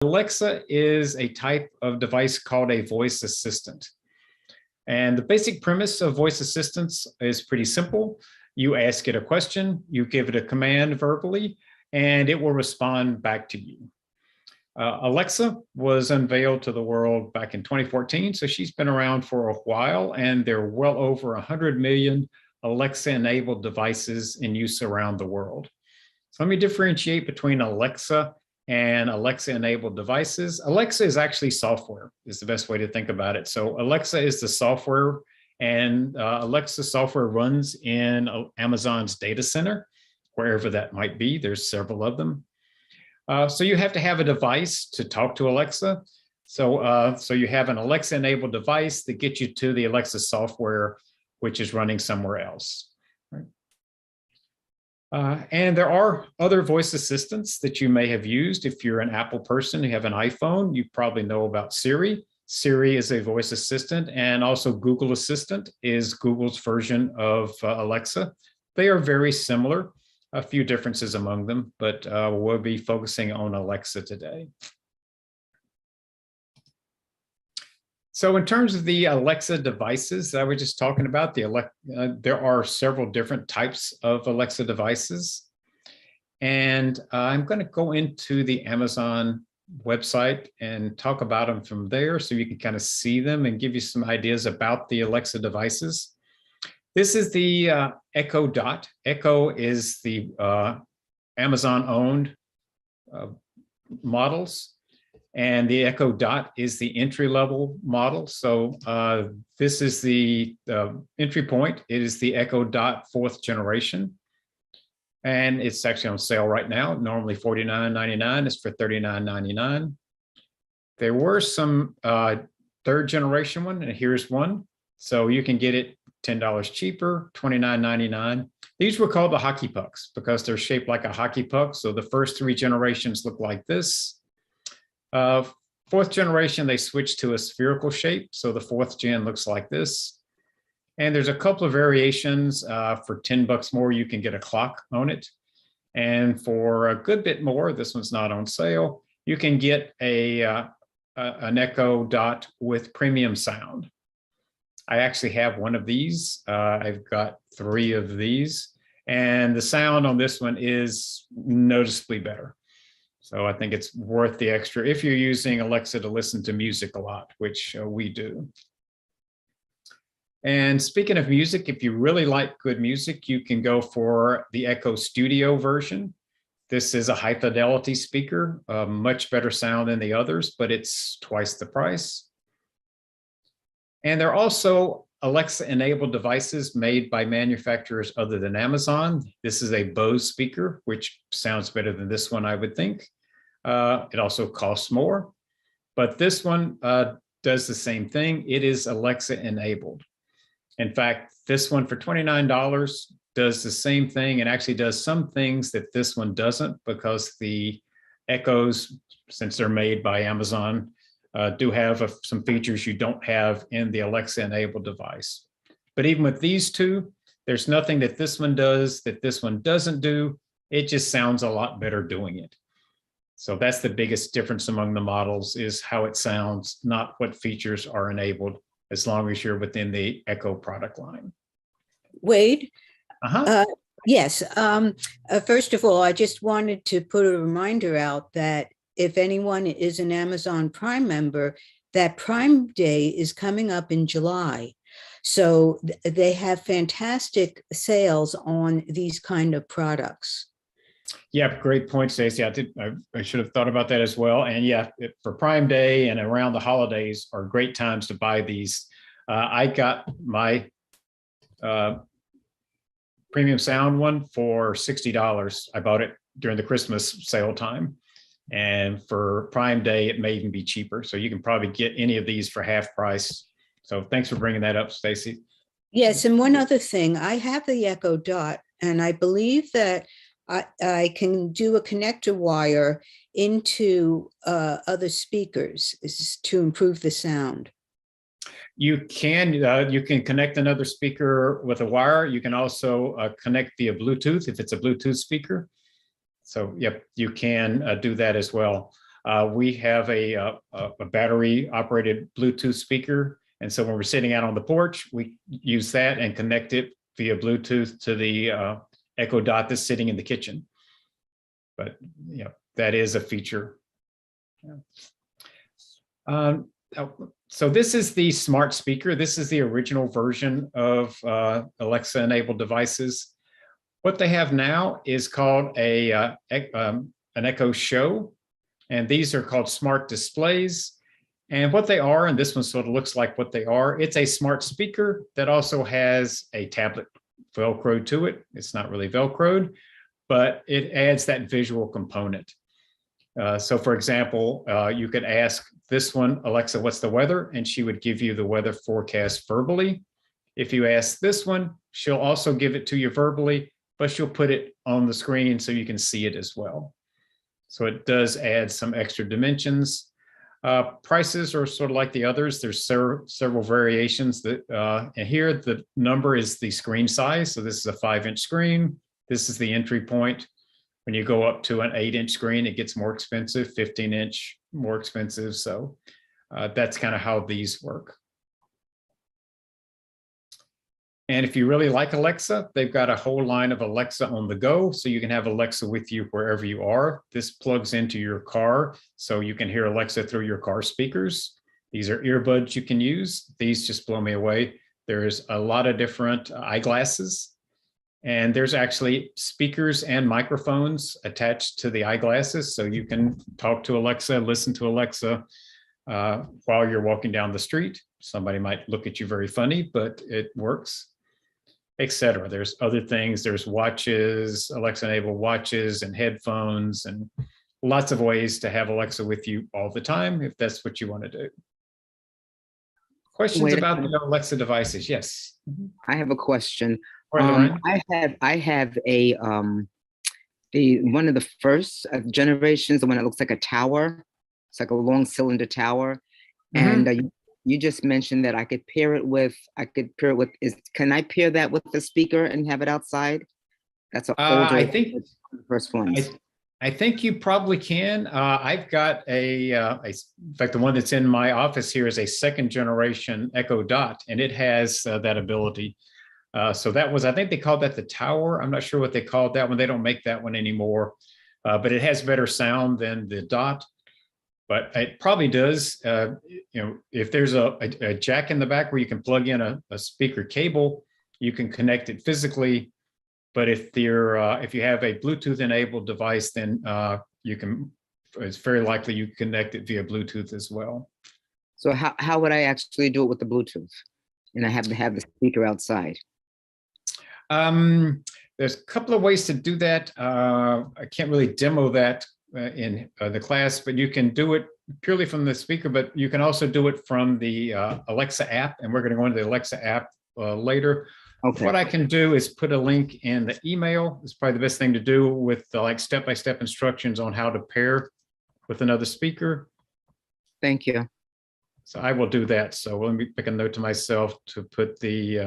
Alexa is a type of device called a voice assistant. And the basic premise of voice assistants is pretty simple. You ask it a question, you give it a command verbally, and it will respond back to you. Alexa was unveiled to the world back in 2014, so she's been around for a while, and there are well over 100 million Alexa-enabled devices in use around the world. So let me differentiate between Alexa and Alexa-enabled devices. Alexa is actually software, is the best way to think about it. So Alexa is the software, and Alexa software runs in Amazon's data center, wherever that might be. There's several of them. So you have to have a device to talk to Alexa. So you have an Alexa-enabled device that gets you to the Alexa software, which is running somewhere else. Right? And there are other voice assistants that you may have used. If you're an Apple person, you have an iPhone, you probably know about Siri. Siri is a voice assistant, and also Google Assistant is Google's version of Alexa. They are very similar. A few differences among them, but we'll be focusing on Alexa today. So in terms of the Alexa devices that I was just talking about, there are several different types of Alexa devices. And I'm going to go into the Amazon website and talk about them from there so you can kind of see them and give you some ideas about the Alexa devices. This is the Echo Dot. Echo is the Amazon-owned models, and the Echo Dot is the entry-level model. So this is the entry point. It is the Echo Dot 4th generation, and it's actually on sale right now. Normally $49.99. It's for $39.99. There were some 3rd generation one, and here's one. So you can get it $10 cheaper, $29.99. These were called the hockey pucks because they're shaped like a hockey puck. So the first 3 generations look like this. 4th generation, they switched to a spherical shape. So the 4th gen looks like this. And there's a couple of variations. For $10 more, you can get a clock on it. And for a good bit more, this one's not on sale, you can get an Echo Dot with premium sound. I actually have one of these. I've got 3 of these, and the sound on this one is noticeably better. So I think it's worth the extra if you're using Alexa to listen to music a lot, which we do. And speaking of music, if you really like good music, you can go for the Echo Studio version. This is a high fidelity speaker, much better sound than the others, but it's twice the price. And there are also Alexa-enabled devices made by manufacturers other than Amazon. This is a Bose speaker, which sounds better than this one, I would think. It also costs more, but this one does the same thing. It is Alexa-enabled. In fact, this one for $29 does the same thing and actually does some things that this one doesn't, because the Echoes, since they're made by Amazon, do have some features you don't have in the Alexa-enabled device. But even with these two, there's nothing that this one does that this one doesn't do. It just sounds a lot better doing it. So that's the biggest difference among the models, is how it sounds, not what features are enabled, as long as you're within the Echo product line. Wade? Yes. First of all, I just wanted to put a reminder out that if anyone is an Amazon Prime member, that Prime Day is coming up in July. So they have fantastic sales on these kind of products. Yeah, great point, Stacey. I should have thought about that as well. And yeah, for Prime Day and around the holidays are great times to buy these. I got my premium sound one for $60. I bought it during the Christmas sale time. And for Prime Day, it may even be cheaper. So you can probably get any of these for half price. So thanks for bringing that up, Stacey. Yes, and one other thing, I have the Echo Dot, and I believe that I can do a connector wire into other speakers to improve the sound. You can connect another speaker with a wire. You can also connect via Bluetooth if it's a Bluetooth speaker. So yep, you can do that as well. We have a battery operated Bluetooth speaker. And so when we're sitting out on the porch, we use that and connect it via Bluetooth to the Echo Dot that's sitting in the kitchen. But that is a feature. So this is the smart speaker. This is the original version of Alexa enabled devices. What they have now is called an Echo Show, and these are called smart displays. And what they are, and this one sort of looks like what they are, it's a smart speaker that also has a tablet Velcroed to it. It's not really Velcroed, but it adds that visual component. So for example, you could ask this one, Alexa, what's the weather? And she would give you the weather forecast verbally. If you ask this one, she'll also give it to you verbally, but she'll put it on the screen so you can see it as well. So it does add some extra dimensions. Prices are sort of like the others. There's several variations that, and here the number is the screen size. So this is a 5-inch screen. This is the entry point. When you go up to an 8-inch screen, it gets more expensive, 15-inch more expensive. So that's kind of how these work. And if you really like Alexa, they've got a whole line of Alexa on the go. So you can have Alexa with you wherever you are. This plugs into your car, so you can hear Alexa through your car speakers. These are earbuds you can use. These just blow me away. There's a lot of different eyeglasses. And there's actually speakers and microphones attached to the eyeglasses. So you can talk to Alexa, listen to Alexa while you're walking down the street. Somebody might look at you very funny, but it works, etc. There's other things. There's watches, Alexa enabled watches and headphones, and lots of ways to have Alexa with you all the time if that's what you want to do. Questions about the Alexa devices? Yes. I have a question. I have a one of the first generations, the one that looks like a tower. It's like a long cylinder tower. And you just mentioned that I could pair it with, can I pair that with the speaker and have it outside? That's an older, I think the first ones. I think you probably can. I've got in fact, the one that's in my office here is a 2nd generation Echo Dot, and it has that ability. So that was, I think they called that the tower. I'm not sure what they called that one. They don't make that one anymore, but it has better sound than the Dot. But it probably does, if there's a jack in the back where you can plug in a speaker cable, you can connect it physically. But if you have a Bluetooth enabled device, then it's very likely you connect it via Bluetooth as well. So how would I actually do it with the Bluetooth? And I have to have the speaker outside. There's a couple of ways to do that. I can't really demo that in the class, but you can do it purely from the speaker, but you can also do it from the Alexa app, and we're going to go into the Alexa app later. Okay. What I can do is put a link in the email. It's probably the best thing to do with like step-by-step instructions on how to pair with another speaker. Thank you. So I will do that. So let me pick a note to myself to put the